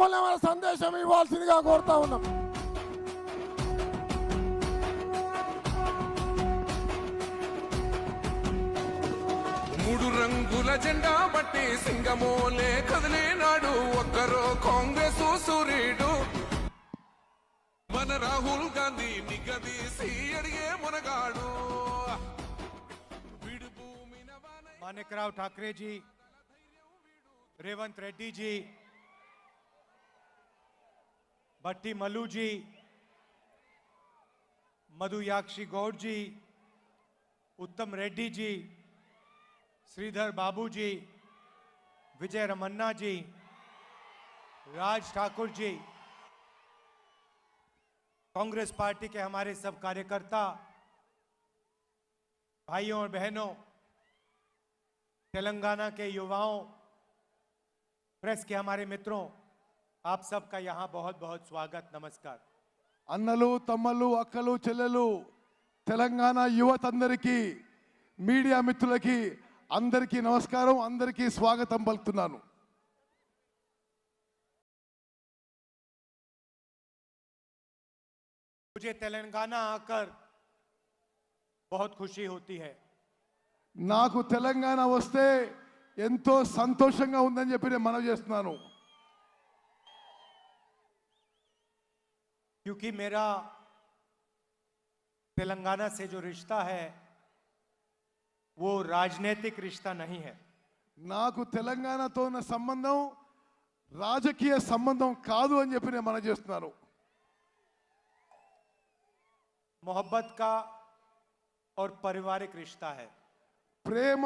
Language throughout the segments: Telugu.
మన సందేశం ఇవ్వాల్సిందిగా కోరుతా ఉన్నాం. మూడు రంగుల జెండా బట్టి సింగమోలే కదిలినాడు ఒక్కరో కాంగ్రెస్ సూర్యుడు మన రాహుల్ గాంధీ నిగదీసి అడిగే మునగాడు. मानिकराव ठाकरे जी, रेवंत रेड्डी जी, भट्टी मल्लू जी, मधुयाक्षी गौड़ जी, उत्तम रेड्डी जी, श्रीधर बाबू जी, विजय रमन्ना जी, राज ठाकुर जी, कांग्रेस पार्टी के हमारे सब कार्यकर्ता भाइयों और बहनों, तेलंगाना के युवाओं, प्रेस के हमारे मित्रों, आप सबका यहाँ बहुत बहुत स्वागत, नमस्कार. అన్నలు తమ్మలు అక్కలు చెల్లెలు తెలంగాణ యువత అందరికీ మీడియా మిత్రులకి అందరికీ నమస్కారం, అందరికీ స్వాగతం పలుకుతున్నాను. मुझे तेलंगाना आकर बहुत खुशी होती है. నాకు తెలంగాణ వస్తే ఎంతో సంతోషంగా ఉందని చెప్పి నేను మనవి చేస్తున్నాను. क्योंकि मेरा तेलंगाना से जो रिश्ता है वो राजनीतिक रिश्ता नहीं है. నాకు తెలంగాణతో ఉన్న సంబంధం రాజకీయ సంబంధం కాదు అని చెప్పి నేను మనవి చేస్తున్నాను. मोहब्बत का और पारिवारिक रिश्ता है. ప్రేమ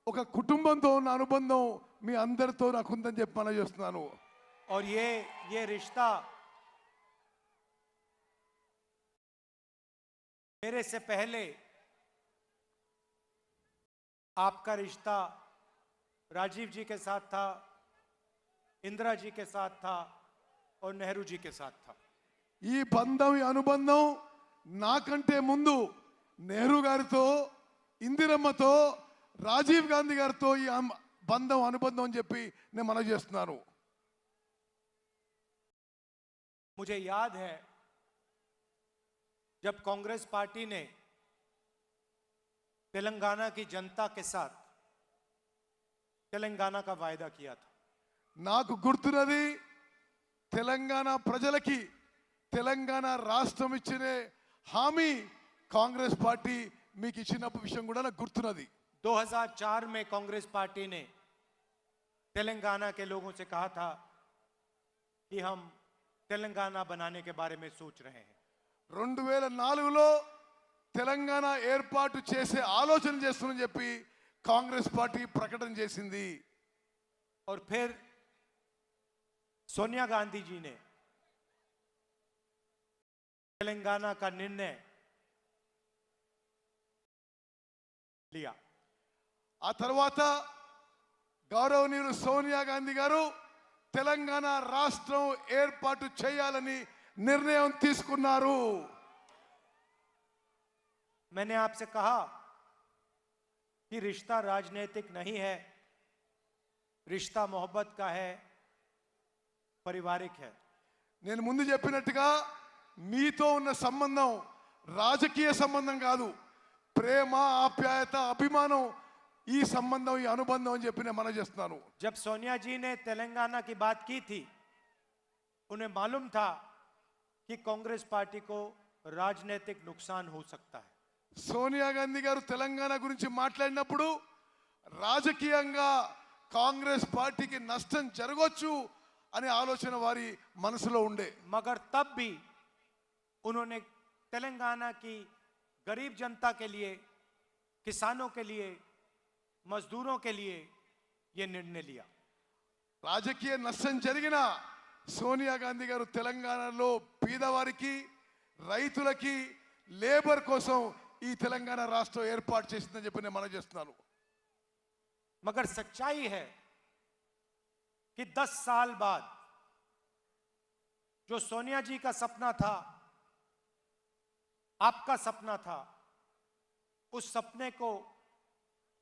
ఒక కుటుంబంతో ఉన్న అనుబంధం మీ అందరితో నాకు ఉందని చెప్పి మనవి చేస్తున్నాను. और ये रिश्ता मेरे से पहले आपका रिश्ता राजीव जी के साथ था, इंदिरा जी के साथ था और नेहरू जी के साथ था. ఈ బంధం ఈ అనుబంధం నాకంటే ముందు నెహ్రూ గారితో, ఇందిరమ్మతో, రాజీవ్ గాంధీ గారితో ఈ బంధం అనుబంధం అని చెప్పి నేను మనవి చేస్తున్నాను. मुझे याद है जब कांग्रेस पार्टी ने तेलंगाना की जनता के साथ तेलंगाना का वायदा किया था. నాకు గుర్తున్నది తెలంగాణ ప్రజలకి తెలంగాణ రాష్ట్రం ఇచ్చిన హామీ కాంగ్రెస్ పార్టీ మీకు ఇచ్చిన విషయం కూడా నాకు గుర్తున్నది. 2004 में कांग्रेस पार्टी ने तेलंगाना के लोगों से कहा था कि हम तेलंगाना बनाने के बारे में सोच रहे हैं. 2004లో తెలంగాణ ఏర్పాటు చేసే ఆలోచన చేస్తుందని చెప్పి కాంగ్రెస్ పార్టీ ప్రకటన చేసింది. और फिर सोनिया गांधी जी ने तेलंगाना का निर्णय लिया. ఆ తర్వాత గౌరవనీయులు సోనియా గాంధీ గారు తెలంగాణ రాష్ట్రం ఏర్పాటు చేయాలని నిర్ణయం తీసుకున్నారు. मैंने आपसे कहा कि रिश्ता राजनीतिक नहीं है, रिश्ता मोहब्बत का है, पारिवारिक है. నేను ముందు చెప్పినట్టుగా మీతో ఉన్న సంబంధం రాజకీయ సంబంధం కాదు, ప్రేమ, ఆప్యాయత, అభిమానం, ఈ సంబంధం, ఈ అనుబంధం అని చెప్పి నేను మనవి చేస్తున్నాను. जब सोनिया जी ने तेलंगाना की बात की थी, उन्हें मालूम था कि कांग्रेस पार्टी को राजनीतिक नुकसान हो सकता है. సోనియా గాంధీ గారు తెలంగాణ గురించి మాట్లాడినప్పుడు రాజకీయంగా కాంగ్రెస్ పార్టీకి నష్టం జరగొచ్చు అనే ఆలోచన వారి మనసులో ఉండే. मगर तब भी उन्होंने तेलंगाना की गरीब जनता के लिए, किसानों के लिए, मजदूरों के लिए यह निर्णय लिया. రాజకీయ నష్టం జరిగినా సోనియా గాంధీ గారు తెలంగాణలో పేదవారికి, రైతులకి, లేబర్ కోసం ఈ తెలంగాణ రాష్ట్రం ఏర్పాటు చేసిందని చెప్పి నేను మనవి చేస్తున్నాను. मगर सच्चाई है कि 10 साल बाद जो सोनिया जी का सपना था, आपका सपना था, उस सपने को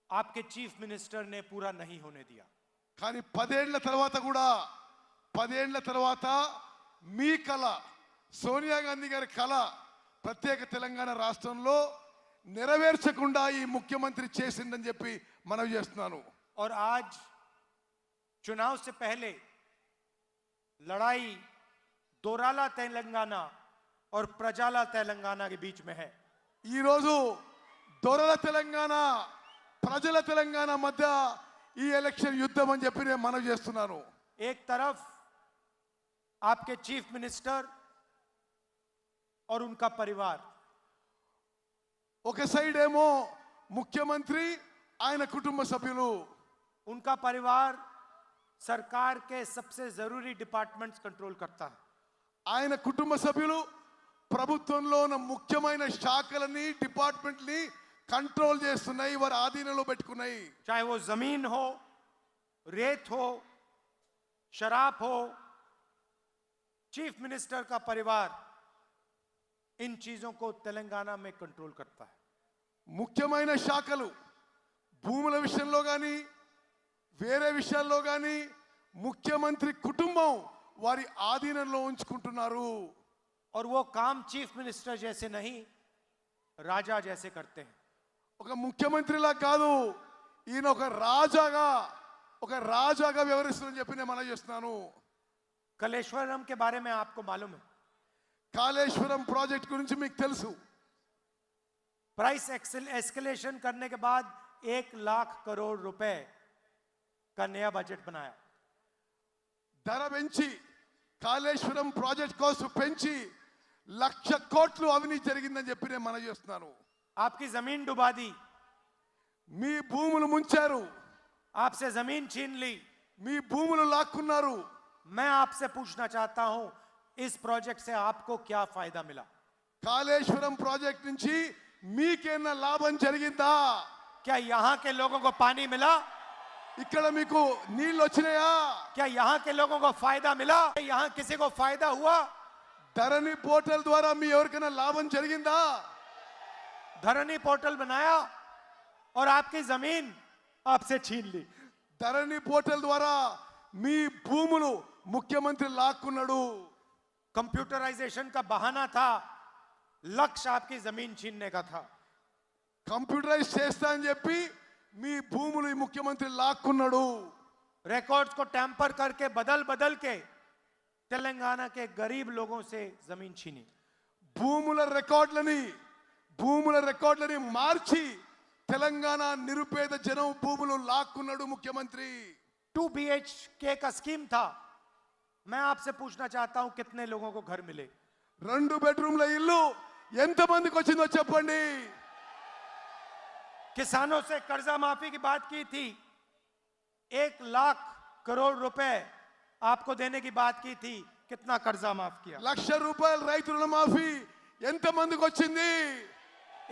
आपके चीफ मिनिस्टर ने पूरा नहीं होने दिया. కానీ 10 ఏళ్ల తర్వాత కూడా 10 ఏళ్ల తర్వాత మీ కళ, సోనియా గాంధీ గారి కళ ప్రత్యేక తెలంగాణ రాష్ట్రంలో నెరవేర్చకుండా ఈ ముఖ్యమంత్రి చేసిందని చెప్పి మనవి చేస్తున్నాను. और आज चुनाव से पहले लड़ाई दोराला तेलंगाना और प्रजाला तेलंगाना के बीच में है. ఈ రోజు దొరల తెలంగాణ, ప్రజల తెలంగాణ మధ్య ఈ ఎలక్షన్ యుద్ధం అని చెప్పి నేను మనవి చేస్తున్నాను. एक तरफ आपके चीफ मिनिस्टर और उनका परिवार, ఒక సైడ్ ఏమో ముఖ్యమంత్రి, ఆయన కుటుంబ సభ్యులు, उनका परिवार सरकार के सबसे जरूरी डिपार्टमेंट्स कंट्रोल करता है. ఆయన కుటుంబ సభ్యులు ప్రభుత్వంలో ఉన్న ముఖ్యమైన శాఖలని, డిపార్ట్మెంట్ని కంట్రోల్ చేస్తున్నాయి, వారి ఆధీనంలో పెట్టుకున్నాయి. चाहे वो जमीन हो, रेत हो, शराब हो, चीफ मिनिस्टर का परिवार इन चीजों को तेलंगाना में कंट्रोल करता है. ముఖ్యమైన శాఖలు భూముల విషయంలో కానీ వేరే విషయాల్లో కానీ ముఖ్యమంత్రి కుటుంబం వారి ఆధీనంలో ఉంచుకుంటున్నారు. और वो काम चीफ मिनिस्टर जैसे नहीं, राजा जैसे करते हैं. ఒక ముఖ్యమంత్రిలా కాదు, ఈయన ఒక రాజాగా వ్యవహరిస్తుందని చెప్పి నేను మనవి చేస్తున్నాను. कलेश्वरम के बारे में आपको मालूम है. కాళేశ్వరం ప్రాజెక్ట్ గురించి మీకు తెలుసు. प्राइस एस्केलेशन करने के बाद 1 लाख करोड़ रुपए का नया बजट बनाया. ధర పెంచి కాళేశ్వరం ప్రాజెక్ట్ కోసం పెంచి 1,00,000 కోట్లు అవినీతి జరిగిందని చెప్పి నేను మనవి చేస్తున్నాను. आपकी जमीन डुबा दी, మీ భూములు ముంచారు, आपसे जमीन छीन ली. మీ భూములు లాక్కున్నారు. मैं आपसे पूछना चाहता हूं, इस प्रोजेक्ट से आपको क्या फायदा मिला? కాళేశ్వరం ప్రాజెక్ట్ నుంచి మీకేనా లాభం జరిగిందా? क्या यहां के लोगों को पानी मिला? ఇక్కడ మీకు నీళ్ళు వచ్చినాయా? क्या यहां के लोगों को फायदा मिला? यहां किसी को फायदा हुआ? ధరణి పోర్టల్ ద్వారా మీ ఎవరికైనా లాభం జరిగిందా? धरनी पोर्टल बनाया और आपकी जमीन आपसे छीन ली. ధరణి పోర్టల్ ద్వారా మీ భూములు ముఖ్యమంత్రి లాక్కున్నాడు. कंप्यूटराइजेशन का बहाना था, लक्ष्य आपकी जमीन छीनने का था. కంప్యూటరైజ్ చేస్తా అని చెప్పి మీ భూములు ఈ ముఖ్యమంత్రి లాక్కున్నాడు. रिकॉर्ड्स को टैंपर करके बदल बदल के तेलंगाना के गरीब लोगों से जमीन छीनी. భూముల రికార్డులని మార్చి తెలంగాణ నిరుపేద జనం భూములు లాక్కున్నాడు ముఖ్యమంత్రి. 2 BHK का स्कीम था. मैं आपसे पूछना चाहता हूं, कितने लोगों को घर मिले? 2 బెడ్రూమ్ల ఇల్లు ఎంతమందికి వచ్చిందో చెప్పండి. किसानों से कर्जा माफी की बात की थी, 1 लाख करोड़ रुपए आपको देने की बात की थी. कितना कर्जा माफ किया? 1,00,000 రూపాయలు రైతు రుణమాఫీ ఎంతమందికి వచ్చింది?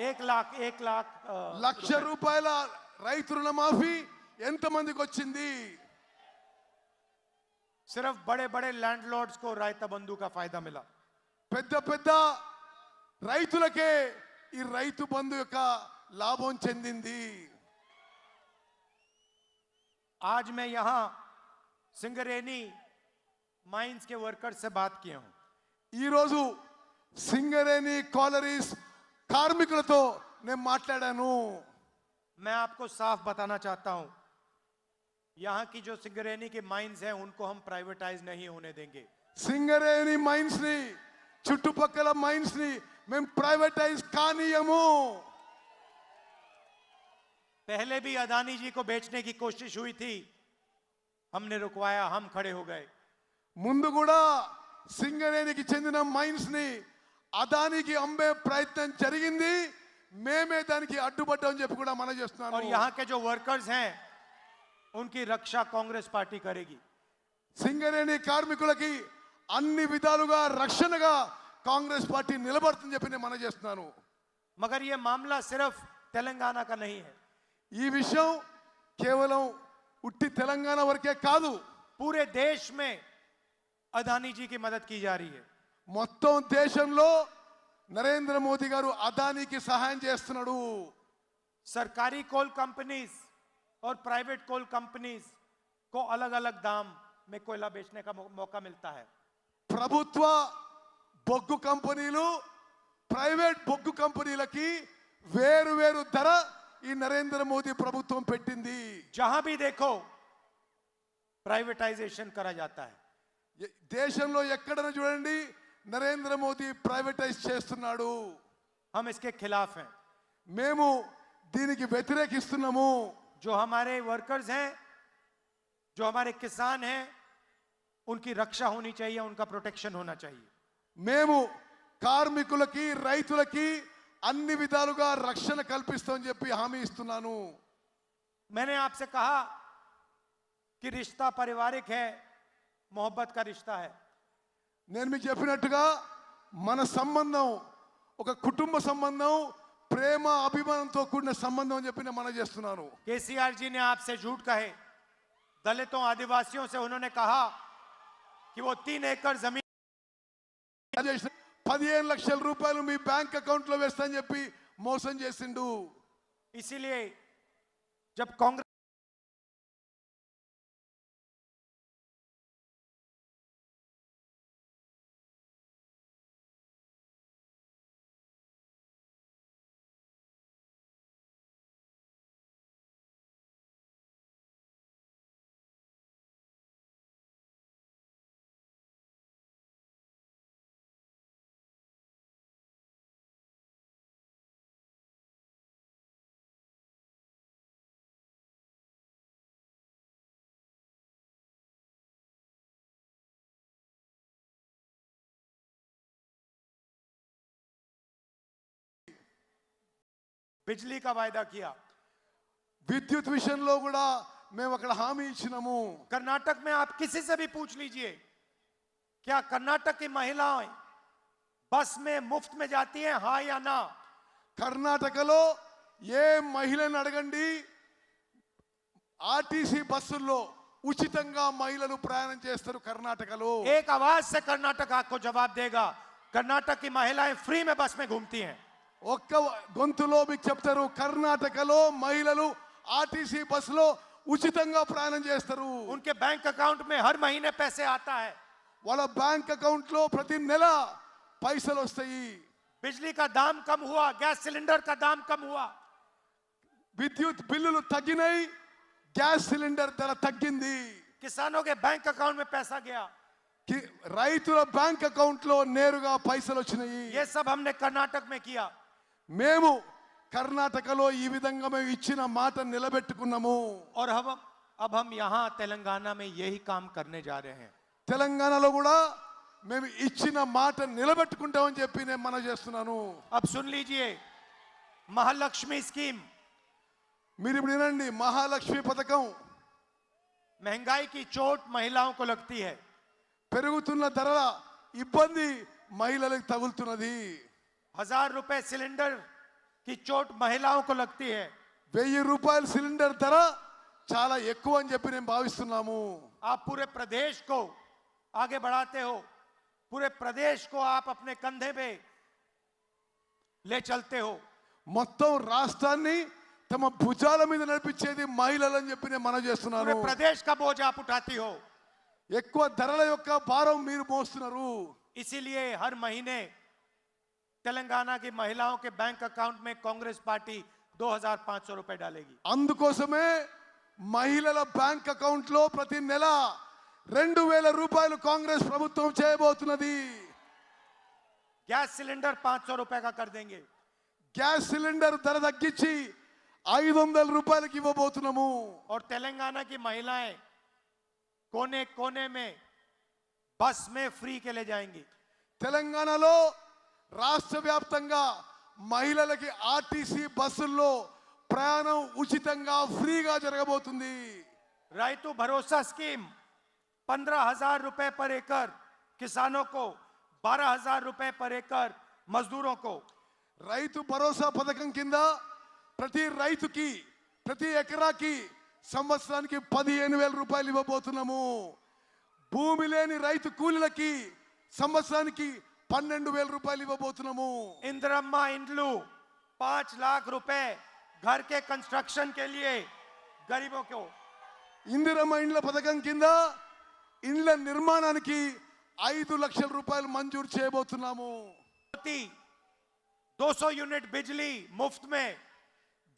1 लाख 1,00,000 రూపాయల రైతు రుణమాఫీ ఎంతమందికి వచ్చింది? सिर्फ बड़े बड़े लैंडलॉर्ड्स को रायता बंधु का फायदा मिला. పెద్ద పెద్ద రైతులకే ఈ రైతు బంధు యొక్క లాభం చెందింది. आज मैं यहां सिंगरेनी माइंस के वर्कर्स से बात किया हूं. ఈ రోజు సింగరేణి కాలరీస్ కార్మికులతో నేను మాట్లాడాను. मैं आपको साफ बताना चाहता हूं, यहां की जो सिंगरेनी की माइंस हैं उनको हम प्राइवेटाइज नहीं होने देंगे. సింగరేణి మైన్స్ ని, చుట్టుపక్కల మైన్స్ ని మేము ప్రైవేటైజ్ కానీయము. पहले भी अदानी जी को बेचने की कोशिश हुई थी, हमने रुकवाया, हम खड़े हो गए. ముందు కూడా సింగరేణికి చెందిన మైన్స్ ని అదానికి అమ్మే ప్రయత్నం జరిగింది, మేమే దానికి అడ్డుపడ్డామని చెప్పి కూడా మనం और చేస్తున్నాను. यहां के जो वर्कर्स हैं उनकी रक्षा कांग्रेस पार्टी करेगी. సింగరేణి కార్మికులకి అన్ని విధాలుగా రక్షణగా కాంగ్రెస్ పార్టీ నిలబడుతుందని చెప్పి నేను మనం చేస్తున్నాను. मगर यह मामला सिर्फ तेलंगाना का नहीं है. ఈ విషయం కేవలం ఉట్టి తెలంగాణ వరకే కాదు, पूरे देश में अदानी जी की मदद की जा रही है. మొత్తం దేశంలో నరేంద్ర మోదీ గారు అదానికి సహాయం చేస్తున్నాడు. सरकारी कोल कंपनीज और प्राइवेट कोल कंपनीज को अलग अलग दाम में कोयला बेचने का मौका मिलता है। ప్రభుత్వ బొగ్గు కంపెనీలు ప్రైవేట్ బొగ్గు కంపెనీలకి వేరు వేరు ధర ఈ నరేంద్ర మోదీ ప్రభుత్వం పెట్టింది। जहां भी देखो प्राइवेटाइजेशन करा जाता है। దేశంలో ఎక్కడైనా చూడండి నరేంద్ర మోదీ ప్రైవేటైజ్ చేస్తున్నాడు। हम इसके खिलाफ हैं। మేము దీనికి వ్యతిరేకిస్తున్నాము। जो हमारे वर्कर्स हैं, जो हमारे किसान हैं, उनकी रक्षा होनी चाहिए, उनका प्रोटेक्शन होना चाहिए। మేము కార్మికులకి రైతులకి అన్ని విధాలుగా రక్షణ కల్పిస్తామని చెప్పి హామీ ఇస్తున్నాను। मैंने आपसे कहा कि रिश्ता पारिवारिक है, मोहब्बत का रिश्ता है। నేను మీకు చెప్పినట్టుగా మన సంబంధం ఒక కుటుంబ సంబంధం, ప్రేమ అభిమానంతో కూడిన సంబంధం అని చెప్పి నేను మనవి చేస్తున్నాను। केसीआर जी ने आपसे झूठ कहे, दलितों आदिवासियों से उन्होंने कहा कि वो 3 एकड़ जमीन 15 లక్షల రూపాయలు మీ బ్యాంక్ అకౌంట్ లో వేస్తానని చెప్పి మోసం చేసిండు। इसीलिए जब कांग्रेस बिजली का वायदा किया, విద్యుత్ విషయంలో కూడా మేము అక్కడ హామీ ఇచ్చినాము। कर्नाटक में आप किसी से भी पूछ लीजिए, क्या कर्नाटक की महिलाएं बस में मुफ्त में जाती हैं, हाँ या ना? కర్ణాటకలో ఏ మహిళను అడగండి, ఆర్టీసీ బస్సుల్లో ఉచితంగా మహిళలు ప్రయాణం చేస్తారు కర్ణాటకలో। एक आवाज से कर्नाटक आपको जवाब देगा, कर्नाटक की महिलाएं फ्री में बस में घूमती हैं। ఒక్క గొంతులో మీకు చెప్తారు, కర్ణాటకలో మహిళలు ఆర్టీసీ బస్సులో ఉచితంగా ప్రయాణం చేస్తారు। उनके बैंक अकाउंट में हर महीने पैसे आता है। వాళ్ళ బ్యాంక్ అకౌంట్ లో ప్రతి నెల పైసలు వస్తాయి। बिजली का दाम कम हुआ, गैस सिलेंडर का दाम कम हुआ, విద్యుత్ బిల్లులు తగ్గినాయి, గ్యాస్ సిలిండర్ ధర తగ్గింది। किसानों के बैंक अकाउंट में पैसा गया। రైతుల బ్యాంక్ అకౌంట్ లో నేరుగా పైసలు వచ్చినాయి। ये सब हमने कर्नाटक में किया। మేము కర్ణాటకలో ఈ విధంగా మేము ఇచ్చిన మాట నిలబెట్టుకున్నాము। और अब हम यहाँ तेलंगाना में यही काम करने जा रहे हैं। తెలంగాణలో కూడా మేము ఇచ్చిన మాట నిలబెట్టుకుంటామని చెప్పి నేను మనవి చేస్తున్నాను। अब सुन लीजिए, महालक्ष्मी स्कीम, మీరు ఇప్పుడు వినండి, మహాలక్ష్మి పథకం। महंगाई की चोट महिलाओं को लगती है। పెరుగుతున్న ధరల ఇబ్బంది మహిళలకు తగులుతున్నది। 1000 रुपए सिलेंडर की चोट महिलाओं को लगती है। 1000 రూపాయల సిలిండర్ ధర చాలా ఎక్కువ అని చెప్పి నేను భావిస్తున్నాము। आप पूरे प्रदेश को आगे बढ़ाते हो, पूरे प्रदेश को आप अपने कंधे पे ले चलते हो। మొత్తం రాష్ట్రాన్ని తమ భుజాల మీద నడిపించేది మహిళలు అని చెప్పి నేను మనవి पूरे చేస్తున్నాను। प्रदेश का बोझ आप उठाती हो। ఎక్కువ ధరల యొక్క భారం మీరు మోస్తున్నారు। इसीलिए हर महीने तेलंगाना की महिलाओं के बैंक अकाउंट में कांग्रेस पार्टी 2500 रुपए डालेगी। అందుకోసమే మహిళల బ్యాంక్ అకౌంట్ లో ప్రతి నెల 2000 రూపాయలు కాంగ్రెస్ ప్రభుత్వం చేయబోతున్నది। गैस सिलेंडर 500 रुपए का कर देंगे। గ్యాస్ సిలిండర్ ధర తగ్గించి 500 రూపాయలకి ఇవ్వబోతున్నాము। और तेलंगाना की महिलाएं कोने कोने में बस में फ्री के ले जाएंगी। తెలంగాణలో రాష్ట్ర వ్యాప్తంగా మహిళలకి ఆర్టీసీ బస్సుల్లో ప్రయాణం ఉచితంగా ఫ్రీగా జరగబోతుంది। రైతు भरोसा स्कीम 15,000 रुपए पर एकड़ किसानों को, 12,000 रुपए पर एकड़ मजदूरों को। రైతు భరోసా పథకం కింద ప్రతి రైతుకి ప్రతి ఎకరాకి సంవత్సరానికి 15,000 రూపాయలు ఇవ్వబోతున్నాము। భూమి లేని రైతు కూలీలకి సంవత్సరానికి 12,000 రూపాయలు ఇవ్వబోతున్నాము। इंदिरम्मा इंड्लू 5 लाख रुपए घर के कंस्ट्रक्शन के लिए गरीबों को। ఇందిరమ్మ ఇండ్ల పథకం కింద ఇండ్ల నిర్మాణానికి 5 లక్షల రూపాయలు మంజూరు చేయబోతున్నాము. 200 यूनिट बिजली मुफ्त में,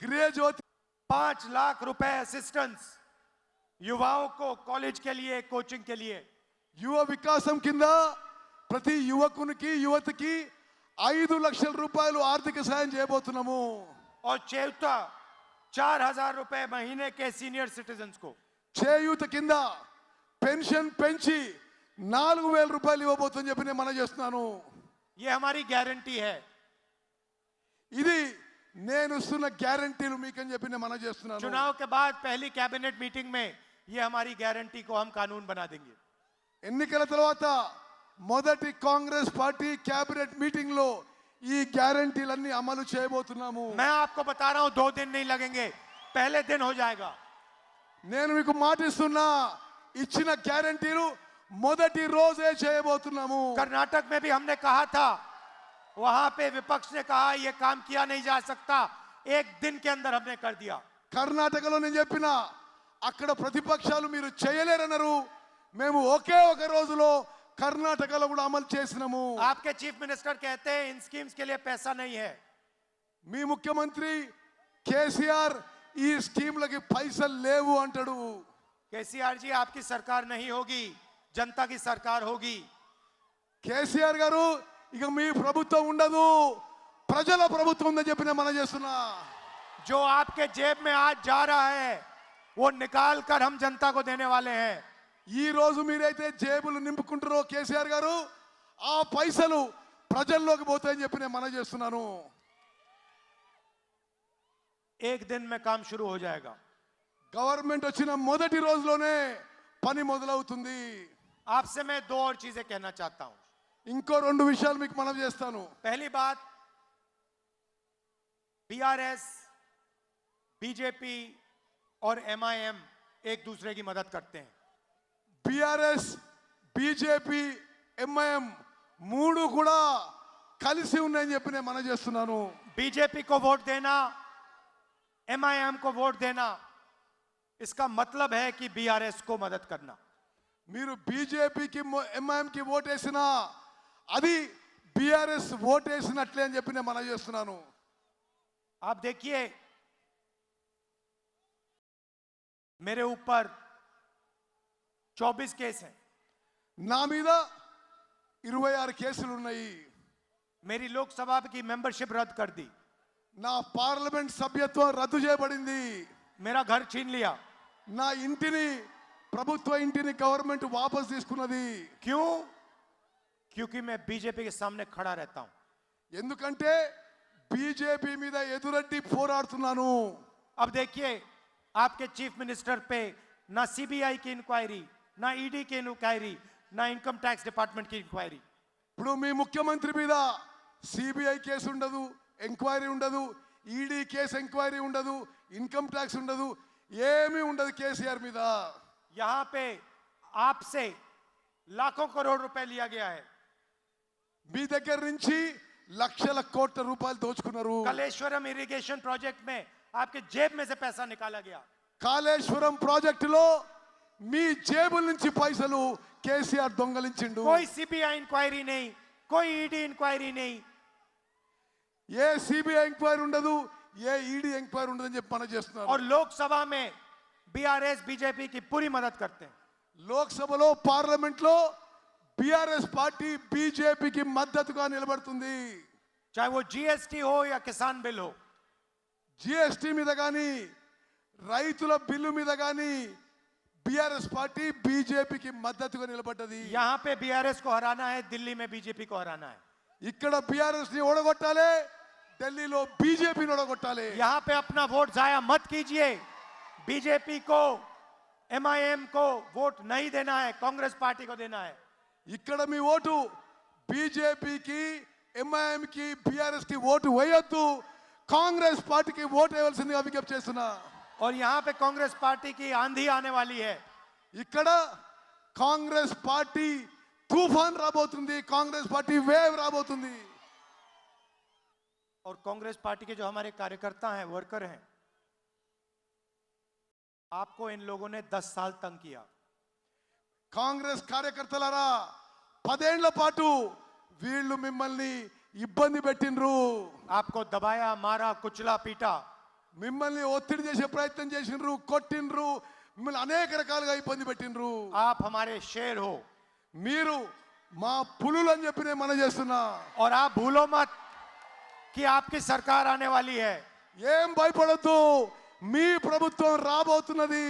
गृह ज्योति 5 लाख रुपए असिस्टेंस युवाओं को कॉलेज के लिए, कोचिंग के लिए. యువ వికాసం కింద ప్రతి యువకునికి యువతికి 5 లక్షల రూపాయలు ఆర్థిక సాయం చేయబోతున్నాము. और चौथा 4,000 रुपए महीने के सीनियर सिटीजन्स को. చేయూత కింద పెన్షన్ పెంచి 4,000 రూపాయలు ఇవ్వబోతుందని చెప్పి నేను మనవి చేస్తున్నాను. ये हमारी गारंटी है. ఇది నేను ఇస్తున్న గ్యారంటీలు మీకని చెప్పి నేను మనవి చేస్తున్నాను. चुनाव के बाद पहली कैबिनेट मीटिंग में ये हमारी गारंटी को हम कानून बना देंगे. ఎన్నికల తర్వాత మొదటి కాంగ్రెస్ పార్టీ కేబినెట్ మీటింగ్ లో ఈ గ్యారంటీలన్నీ అమలు చేయబోతున్నాము. मैं आपको बता रहा हूं 2 दिन नहीं लगेंगे, पहले दिन हो जाएगा. నేను మీకు మాటిస్తున్నా, ఇచ్చిన గ్యారంటీలు మొదటి రోజే చేయబోతున్నాము. कर्नाटक में भी हमने कहा था, वहां पे विपक्ष ने कहा यह काम किया नहीं जा सकता, 1 दिन के अंदर हमने कर दिया. కర్ణాటకలో నేను చెప్పిన అక్కడ ప్రతిపక్షాలు మీరు చేయలేరన్నారు. మేము ఒకే ఒక రోజులో కర్ణాటకలో కూడా అమలు చేసినాము. आपके चीफ मिनिस्टर कहते हैं इन स्कीम्स के लिए पैसा नहीं है. మీ ముఖ్యమంత్రి కేసీఆర్ ఈ స్కీమ్లకి పైసలు లేవు అంటాడు. केसीआर जी आपकी सरकार नहीं होगी, जनता की सरकार होगी. కేసీఆర్ గారు ఇక మీ ప్రభుత్వం ఉండదు, ప్రజల ప్రభుత్వం ఉందని చెప్పి నేను మనం చేస్తున్నా. जो आपके जेब में आज जा रहा है वो निकाल कर हम जनता को देने वाले हैं. ఈ రోజు మీరైతే జేబులు నింపుకుంటారో కేసీఆర్ గారు, ఆ పైసలు ప్రజల్లోకి పోతాయని చెప్పి నేను మనం చేస్తున్నాను. 1 दिन में काम शुरू हो जाएगा. గవర్నమెంట్ వచ్చిన మొదటి రోజులోనే పని మొదలవుతుంది. आपसे मैं 2 और चीजें कहना चाहता हूं. ఇంకో 2 విషయాలు మీకు మనం చేస్తాను. पहली बात, बीआरएस, बीजेपी और एमआईएम एक दूसरे की मदद करते हैं. బీఆర్ఎస్, బీజేపీ, ఎంఐఎం 3 కూడా కలిసి ఉన్నాయని చెప్పి నేను మనం చేస్తున్నాను. बीजेपी को वोट देना, एमआईएम को वोट देना, इसका मतलब है कि बीआरएस को मदद करना. మీరు బీజేపీకి ఎంఐఎంకి ఓటేసినా అది బీఆర్ఎస్ ఓటేసినట్లే అని చెప్పి నేను మనం చేస్తున్నాను. आप देखिए, मेरे ऊपर 24 केस हैं. నా మీద 26 కేసులు ఉన్నాయి. मेरी लोकसभा की मेंबरशिप रद्द कर दी. నా పార్లమెంట్ సభ్యత్వం రద్దు చేయబడింది. मेरा घर छीन लिया. నా ఇంటిని, ప్రభుత్వ ఇంటిని గవర్నమెంట్ వాపస్ తీసుకున్నది. क्यों? क्योंकि मैं बीजेपी के सामने खड़ा रहता हूं. ఎందుకంటే బీజేపీ మీద ఎదురడ్డి పోరాడుతున్నాను. अब देखिए, आपके चीफ मिनिस्टर पे ना सीबीआई की इंक्वायरी, ना ईडी की इंक्वायरी, ना इनकम टैक्स डिपार्टमेंट की इंक्वायरी. ఇప్పుడు మీ ముఖ్యమంత్రి మీద సిబిఐ కేసు ఉండదు, ఎంక్వైరీ ఉండదు, ఈడీ కేసు ఎంక్వైరీ ఉండదు, ఇన్కమ్ ట్యాక్స్ ఉండదు, ఏమీ ఉండదు కేసీఆర్ మీద. यहां पे आपसे लाखों करोड़ रुपए लिया गया है. మీ దగ్గర నుంచి లక్షల కోట్ల రూపాయలు దోచుకున్నారు. कलेश्वरम इरिगेशन प्रोजेक्ट में आपके जेब में से पैसा निकाला गया. కాళేశ్వరం ప్రాజెక్టులో మీ జేబుల నుంచి పైసలు కేసీఆర్ దొంగలించిండు. कोई सीबीआई इंक्वायरी नहीं, कोई ईडी इंक्वायरी नहीं. ఏ సిబిఐ ఎంక్వైరీ ఉండదు, ఏ ఈడీ ఎంక్వైరీ ఉండదని చెప్పి మనం చేస్తున్నారు. और लोकसभा में बीआरएस बीजेपी की पूरी मदद करते हैं. లోక్సభలో, పార్లమెంట్ లో బీఆర్ఎస్ పార్టీ బీజేపీకి మద్దతుగా నిలబడుతుంది. चाहे वो जीएसटी हो या किसान बिल हो. జిఎస్టీ మీద కానీ, రైతుల బిల్లు మీద కానీ బీఆర్ఎస్ పార్టీ బీజేపీకి మద్దతుగా నిలబడ్డది. यहां पे बीआरएस को हराना है, दिल्ली में बीजेपी को हराना है. ఇక్కడ బీఆర్ఎస్ ని ఓడగొట్టాలి, ఢిల్లీలో బీజేపీని ఓడగొట్టాలి. यहां पे अपना वोट जाया मत कीजिए. बीजेपी को, एमआईएम को वोट नहीं देना है, कांग्रेस पार्टी को देना है. ఇక్కడ మీ ఓటు బీజేపీకి, ఎంఐఎంకి, బీఆర్ఎస్ కి ఓటు వేయొద్దు, కాంగ్రెస్ పార్టీకి ఓటు వేయవలసిందిగా విజ్ఞప్తి చేస్తున్నా. और यहां पे कांग्रेस पार्टी की आंधी आने वाली है. ఇక్కడ కాంగ్రెస్ పార్టీ तूफान రాబోతుంది, కాంగ్రెస్ పార్టీ వేవ్ రాబోతుంది. और कांग्रेस पार्टी के जो हमारे कार्यकर्ता हैं, वर्कर हैं, आपको इन लोगों ने 10 साल तंग किया. కాంగ్రెస్ కార్యకర్తలారా 10 ఏళ్ల పాటు వీళ్ళు మిమ్మల్ని ఇబ్బంది పెట్టిండ్రు, आपको दबाया, मारा, कुचला, पीटा। మిమ్మల్ని ఒత్తిడి చేసే ప్రయత్నం చేసిండ్రు, కొట్టిండ్రు, మిమ్మల్ని అనేక రకాలుగా ఇబ్బంది పెట్టిండ్రు। आप हमारे शेर हो మీరు మా పులులు అని చెప్పి నేను మనం చేస్తున్నా। और आप भूलो मत कि आपकी सरकार आने वाली है। ఏం భయపడొద్దు, మీ ప్రభుత్వం రాబోతున్నది।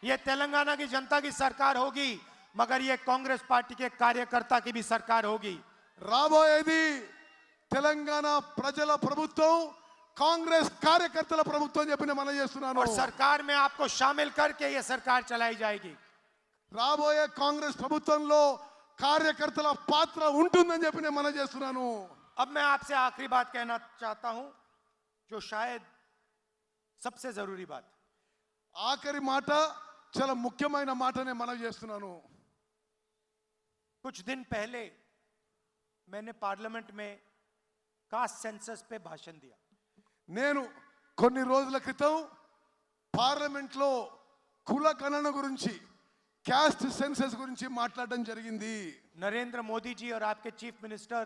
ये तेलंगाना की जनता की सरकार होगी, मगर ये कांग्रेस पार्टी के कार्यकर्ता की भी सरकार होगी। రాబోయేది తెలంగాణ ప్రజల ప్రభుత్వం, కాంగ్రెస్ కార్యకర్తల ప్రభుత్వం అని చెప్పి నేను మనం చేస్తున్నాను। और सरकार में आपको शामिल करके ये सरकार चलाई जाएगी। రాబోయే కాంగ్రెస్ ప్రభుత్వంలో కార్యకర్తల పాత్ర ఉంటుందని చెప్పి నేను మనం చేస్తున్నాను। अब मैं आपसे आखिरी बात कहना चाहता हूं, जो शायद सबसे जरूरी बात। ఆఖరి మాట, చాలా ముఖ్యమైన మాట నేను మనం చేస్తున్నాను। कुछ दिन पहले मैंने पार्लियामेंट में कास्ट सेंसस पे भाषण दिया। నేను కొన్ని రోజుల క్రితం పార్లమెంట్లో కుల గణన గురించి, క్యాస్ట్ సెన్సస్ గురించి మాట్లాడడం జరిగింది। नरेंद्र मोदी जी और आपके चीफ मिनिस्टर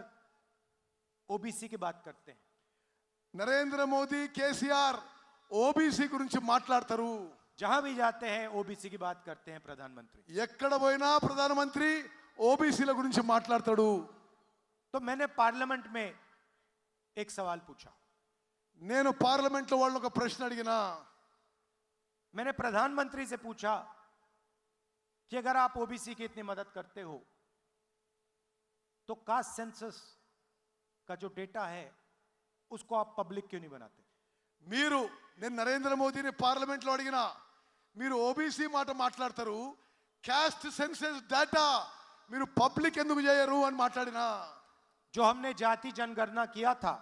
ओबीसी की बात करते हैं। నరేంద్ర మోదీ, కేసీఆర్ ఓబీసీ గురించి మాట్లాడతారు। जहां भी जाते हैं ओबीसी की बात करते हैं प्रधानमंत्री। ఎక్కడ పోయినా ప్రధానమంత్రి ఓబీసీల గురించి మాట్లాడతాడు। तो मैंने पार्लियामेंट में एक सवाल पूछा। నేను పార్లమెంట్లో వాళ్ళని ఒక ప్రశ్న అడిగినా। मैंने प्रधानमंत्री से पूछा कि अगर आप ओबीसी की इतनी मदद करते हो तो कास्ट सेंसस का जो डेटा है उसको आप पब्लिक क्यों नहीं बनाते? మీరు, నేను నరేంద్ర మోదీని పార్లమెంట్లో అడిగినా, మీరు ఓబీసీ మాట మాట్లాడతారు, క్యాస్ట్ సెన్సస్ డేటా మీరు పబ్లిక్ ఎందుకు చేయరు అని మాట్లాడినా। जो हमने जाति जनगणना किया था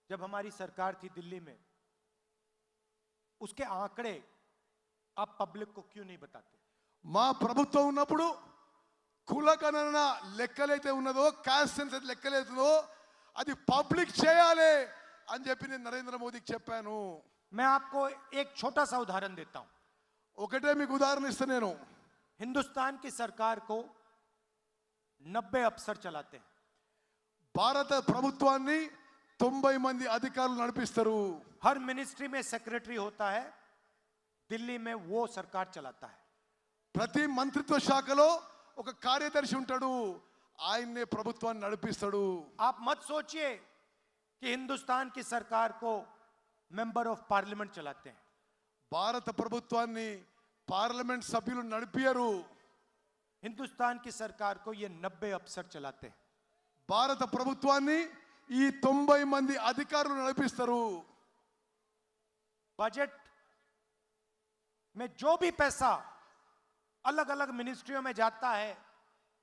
जब हमारी सरकार थी दिल्ली में, उसके आंकड़े आप पब्लिक को क्यों नहीं बताते? మా ప్రభుత్వం ఉన్నప్పుడు కుల గణన లెక్కలైతే ఉన్నదో, క్యాస్ట్ సెన్సస్ లెక్కలైతుందో అది పబ్లిక్ చేయాలి అని చెప్పి నేను నరేంద్ర మోదీకి చెప్పాను। मैं आपको एक छोटा सा उदाहरण देता हूं। ఒకటే మీకు ఉదాహరణ ఇస్తా నేను। हिंदुस्तान की सरकार को 90 अफसर चलाते हैं। భారత ప్రభుత్వాన్ని 90 మంది అధికారులు నడిపిస్తారు। हर मिनिस्ट्री में सेक्रेटरी होता है, दिल्ली में वो सरकार चलाता है। ప్రతి మంత్రిత్వ శాఖలో ఒక కార్యదర్శి ఉంటాడు, ఆయన్నే ప్రభుత్వాన్ని నడిపిస్తాడు। आप मत सोचिए कि हिंदुस्तान की सरकार को मेंबर ऑफ पार्लियामेंट चलाते हैं। భారత ప్రభుత్వాన్ని పార్లమెంట్ సభ్యులు నడిపియరు। हिंदुस्तान की सरकार को ये 90 अफसर चलाते हैं। భారత ప్రభుత్వాన్ని ఈ 90 మంది అధికారులు నడిపిస్తారు। बजट में जो भी पैसा अलग अलग मिनिस्ट्रियों में जाता है,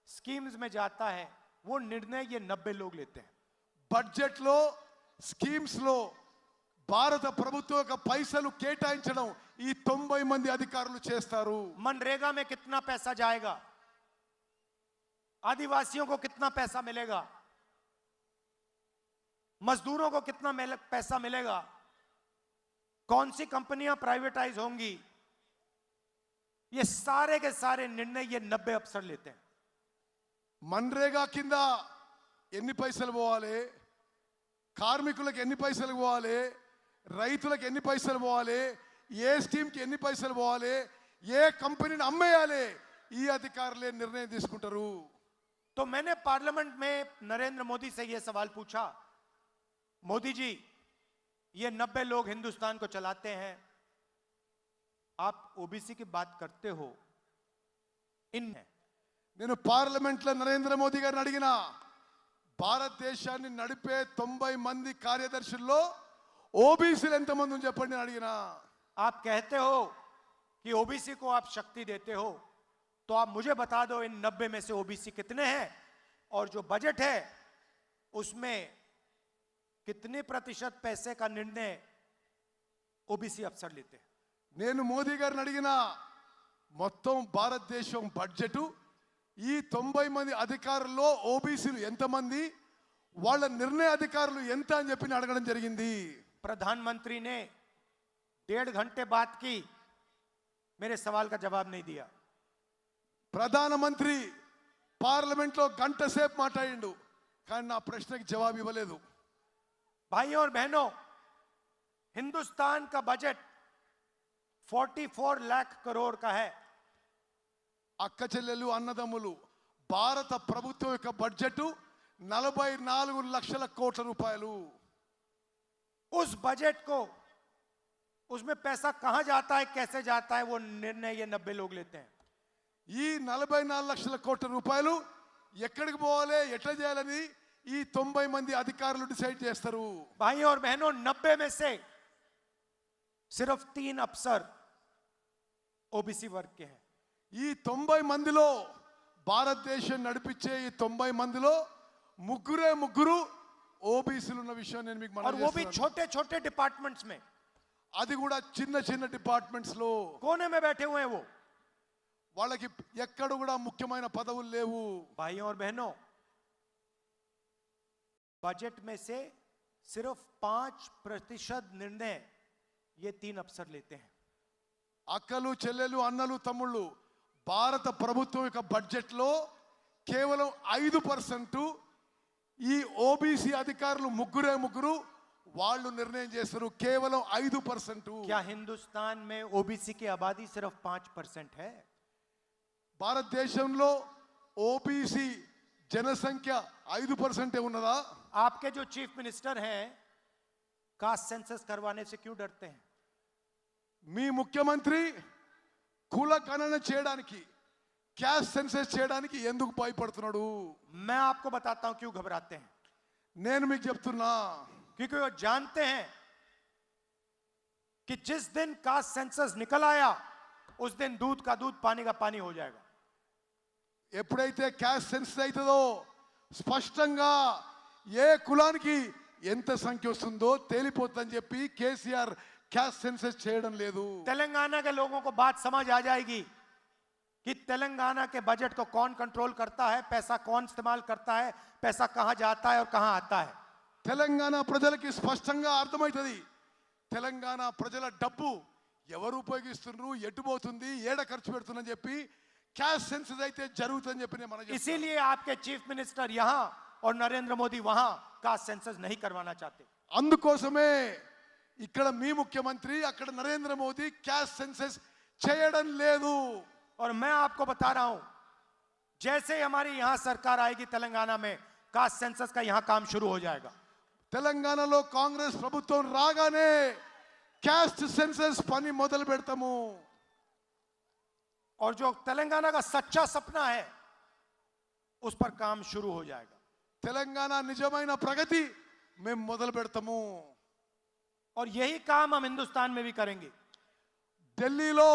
स्कीम्स में जाता है, वो निर्णय ये 90 लोग लेते हैं। బడ్జెట్ లో, స్కీమ్స్ లో భారత ప్రభుత్వం యొక్క పైసలు కేటాయించడం ఈ 90 మంది అధికారులు చేస్తారు। मनरेगा में कितना पैसा जाएगा, आदिवासियों को कितना पैसा मिलेगा, मजदूरों को कितना पैसा मिलेगा, कौन सी कंपनियां प्राइवेटाइज होंगी, ये सारे के सारे निर्णय ये 90 अफसर लेते हैं। మన్రేగా కింద ఎన్ని పైసలు పోవాలి, కార్మికులకు ఎన్ని పైసలు పోవాలి, రైతులకు ఎన్ని పైసలు పోవాలి, ఏ స్కీమ్కి ఎన్ని పైసలు పోవాలి, ఏ కంపెనీని అమ్మేయాలి, ఈ అధికారులే నిర్ణయం తీసుకుంటారు। तो मैंने पार्लियामेंट में नरेंद्र मोदी से यह सवाल पूछा, मोदी जी ये 90 लोग हिंदुस्तान को चलाते हैं, आप ओबीसी की बात करते हो, इन నేను పార్లమెంట్లో నరేంద్ర మోదీ గారిని అడిగిన, భారతదేశాన్ని నడిపే 90 మంది కార్యదర్శుల్లో ఓబీసీలు ఎంతమంది అని చెప్పండి అని అడిగిన। आप कहते हो कि ओबीसी को आप शक्ति देते हो, तो आप मुझे बता दो इन 90 में से ओबीसी कितने हैं, और जो बजट है उसमें कितने प्रतिशत पैसे का निर्णय ओबीसी अफसर लेते हैं। నేను మోదీ గారిని అడిగిన, మొత్తం భారతదేశం బడ్జెట్ ఈ 90 మంది అధికారుల్లో ఓబీసీలు ఎంతమంది, వాళ్ళ నిర్ణయ అధికారులు ఎంత అని చెప్పి అడగడం జరిగింది। प्रधानमंत्री ने 1.5 घंटे बात की, मेरे सवाल का जवाब नहीं दिया। ప్రధానమంత్రి పార్లమెంట్లో గంట సేపు మాట్లాడిండు కానీ నా ప్రశ్నకి జవాబు ఇవ్వలేదు. भाइयों और बहनों, हिंदुस्तान का बजट 44 लाख करोड़ का है. అక్క చెల్లెలు అన్నదమ్ములు భారత ప్రభుత్వం యొక్క బడ్జెట్ 44 లక్షల కోట్ల రూపాయలు. उस बजट को, उसमें पैसा कहां जाता है, कैसे जाता है, वो निर्णय ये 90 लोग लेते हैं. ఈ 44 లక్షల కోట్ల రూపాయలు ఎక్కడికి పోవాలి ఎట్లా చేయాలని ఈ 90 మంది అధికారులు డిసైడ్ చేస్తారు. भाइयों और बहनों, 90 में से सिर्फ 3 अफसर ओबीसी वर्ग के हैं. ఈ 90 మందిలో భారతదేశం నడిపించే ఈ 90 మందిలో ముగ్గురు ఓబీసీలు ఉన్న విషయం నేను మీకు और మనవి वो भी చేస్తున్నాను. छोटे छोटे डिपार्टमेंट्स में, అది కూడా చిన్న డిపార్ట్మెంట్స్ లో कोने में बैठे हुए हैं वो. వాళ్ళకి ఎక్కడ కూడా ముఖ్యమైన పదవులు లేవు. भाइयों और बहनों, बजट में से सिर्फ 5% निर्णय ये 3 अफसर लेते हैं. అక్కలు చెల్లెలు అన్నలు తమ్ముళ్ళు భారత ప్రభుత్వం యొక్క బడ్జెట్ లో కేవలం 5% ఈ ఓబీసీ అధికారులు ముగ్గురు వాళ్ళు నిర్ణయం చేస్తారు. కేవలం 5%. क्या हिंदुस्तान में ओबीसी की आबादी सिर्फ 5% है? భారతదేశంలో ఓబీసీ జనసంఖ్య 5% ఉన్నదా? आपके जो चीफ मिनिस्टर हैं कास्ट सेंसस करवाने से क्यों डरते हैं? మీ ముఖ్యమంత్రి కుల గణన చేయడానికి క్యాస్ట్ సెన్సస్ చేయడానికి ఎందుకు భయపడుతున్నాడు? मैं आपको बताता हूं क्यों घबराते हैं. నేను మీకు చెప్తున్నా, क्योंकि वो जानते हैं कि जिस दिन कास्ट सेंसस निकल आया उस दिन दूध का दूध पानी का पानी हो जाएगा. ఎప్పుడైతే క్యాస్ట్ సెన్సస్ అవుతుందో స్పష్టంగా ఏ కులానికి ఎంత సంఖ్య వస్తుందో తేలిపోతుందని చెప్పి కేసీఆర్ క్యాస్ట్ సెన్సస్ చేయడం లేదు. तेलंगाना के लोगों को बात समझ आ जाएगी कि तेलंगाना के बजट को कौन कंट्रोल करता है, पैसा कौन इस्तेमाल करता है, पैसा कहां जाता है और कहां आता है. తెలంగాణ ప్రజలకి స్పష్టంగా అర్థమవుతుంది తెలంగాణ ప్రజల డబ్బు ఎవరు ఉపయోగిస్తున్నారు, ఎటుపోతుంది, ఏడ ఖర్చు పెడుతుందని చెప్పి క్యాస్ట్ సెన్సస్ అయితే జరుగుతుందని చెప్పి నేను మనం इसीलिए आपके चीफ मिनिस्टर यहां और नरेंद्र मोदी वहां कास्ट सेंसस नहीं करवाना चाहते. అందుకోసమే ఇక్కడ మీ ముఖ్యమంత్రి అక్కడ నరేంద్ర మోదీ క్యాస్ట్ సెన్సస్ చేయడం లేదు. और मैं आपको बता रहा हूं, जैसे हमारी यहां सरकार आएगी तेलंगाना में कास्ट सेंसस का यहां काम शुरू हो जाएगा. తెలంగాణలో కాంగ్రెస్ ప్రభుత్వం రాగానే క్యాస్ట్ సెన్సస్ పని మొదలు పెడతాము. और जो तेलंगाना का सच्चा सपना है उस पर काम शुरू हो जाएगा. తెలంగాణ నిజమైన ప్రగతి మేము మొదలు పెడతాము. और यही काम हम हिंदुस्तान में भी करेंगे. ఢిల్లీలో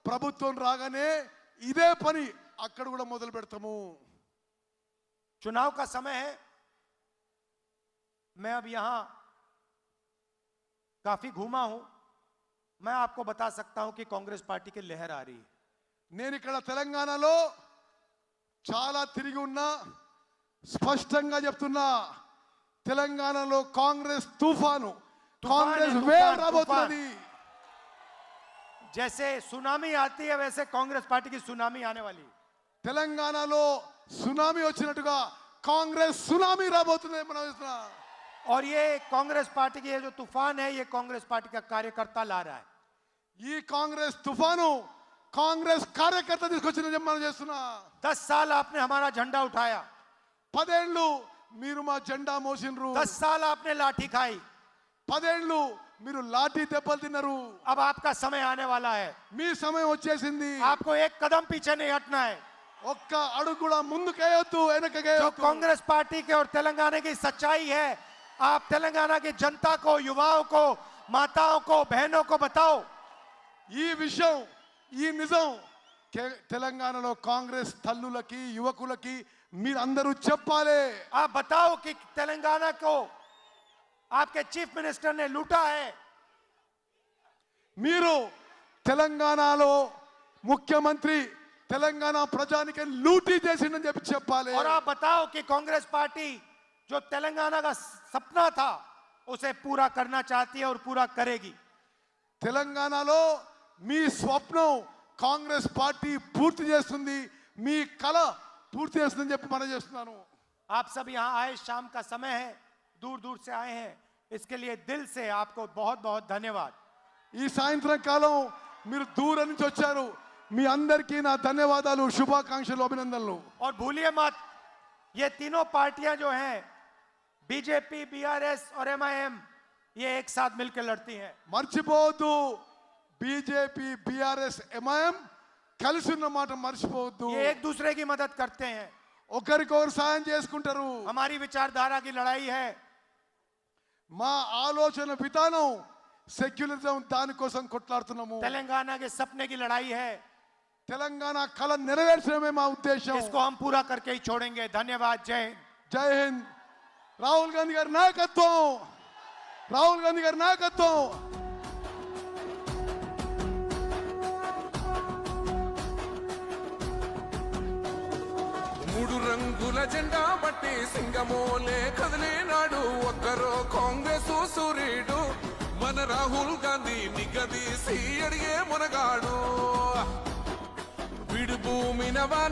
ప్రభుత్వం రాగానే ఇదే పని అక్కడ కూడా మొదలు పెడతాము. चुनाव का समय है. मैं अब यहां काफी घूमा हूं. मैं आपको बता सकता हूं कि कांग्रेस पार्टी की लहर आ रही है. నేను ఇక్కడ తెలంగాణలో చాలా తిరిగి ఉన్నా, స్పష్టంగా చెప్తున్నా, తెలంగాణలో కాంగ్రెస్ తుఫాను, కాంగ్రెస్ వేవ్ రాబోతున్నది. जैसे सुनामी आती है वैसे कांग्रेस पार्टी की सुनामी आने वाली है. తెలంగాణలో సునామీ వచ్చినట్టుగా కాంగ్రెస్ సునామీ రాబోతుంది మనం చూస్తున్నా. और ये कांग्रेस पार्टी की ये जो तूफान है ये कांग्रेस पार्टी का कार्यकर्ता ला रहा है. ఈ కాంగ్రెస్ తుఫాను కాంగ్రెస్ కార్యకర్త తీసుకొచ్చిన మనం చేస్తున్నా. 10 साल आपने हमारा झंडा उठाया, 10 ఏళ్ళు మీరు మా జెండా మోసినరు, 10 साल आपने लाठी खाई. 10 ఏళ్ళు మీరు లాఠీ దెబ్బలు తిన్నారు. अब आपका समय आने वाला है. మీ సమయం వచ్చేసింది. आपको एक कदम पीछे नहीं हटना है. ఒక్క అడుగు కూడా ముందుకేయొద్దు, जो వెనకకేయొద్దు. कांग्रेस पार्टी के और तेलंगाना की सच्चाई है, आप तेलंगाना की जनता को, युवाओं को, माताओं को, बहनों को बताओ. ఈ విషయం, ఈ నిజం తెలంగాణలో కాంగ్రెస్ తల్లులకి యువకులకి మీరందరూ చెప్పాలి. आप बताओ कि तेलंगाना को आपके चीफ मिनिस्टर ने लूटा है. మీరు తెలంగాణలో ముఖ్యమంత్రి తెలంగాణ ప్రజానికి లూటీ చేసిందని చెప్పి చెప్పాలి. और आप बताओ कि कांग्रेस पार्टी जो तेलंगाना का सपना था उसे पूरा करना चाहती है और पूरा करेगी. తెలంగాణలో మీ స్వప్నం కాంగ్రెస్ పార్టీ పూర్తి చేస్తుంది, మీ కళ పూర్తి చేస్తుందని చెప్పి మనం చేస్తున్నాను. आप सब यहाँ आए, शाम का समय है, दूर दूर से आए हैं, इसके लिए दिल से आपको बहुत बहुत धन्यवाद. ఈ సాయంత్రం కాలం మీరు దూరం నుంచి వచ్చారు. మీ అందరికీ నా ధన్యవాదాలు, శుభాకాంక్షలు, అభినందనలు. और भूलिए मत, ये तीनों पार्टियां जो हैं, बीजेपी, बीआरएस और एमआईएम, ये एक साथ मिलकर लड़ती हैं. మర్చిపోవద్దు, బీజేపీ, బీఆర్ఎస్, ఎంఐఎం కలిసి ఉన్న మాట మర్చిపోవద్దు. ये एक दूसरे की मदद करते हैं. ఒకరికొకరు సాయం చేసుకుంటారు. हमारी विचारधारा की लड़ाई है. మా ఆలోచన విధానం సెక్యులరిజం, దానికోసం కొట్లాడుతున్నాము. तेलंगाना के सपने की लड़ाई है. తెలంగాణ కళ నెరవేర్చడమే మా ఉద్దేశం. इसको हम पूरा करके ही छोड़ेंगे. धन्यवाद. जय हिंद. జై హింద్. రాహుల్ గాంధీ గారి నాయకత్వం, రాహుల్ గాంధీ గారి నాయకత్వం. మూడు రంగుల జెండా బట్టి సింగమోలే కదిలేనాడు ఒక్కరో కాంగ్రెస్ సూర్యుడు. మన రాహుల్ గాంధీ నిగదీసి అడిగే మునగాడు. విడు భూమిన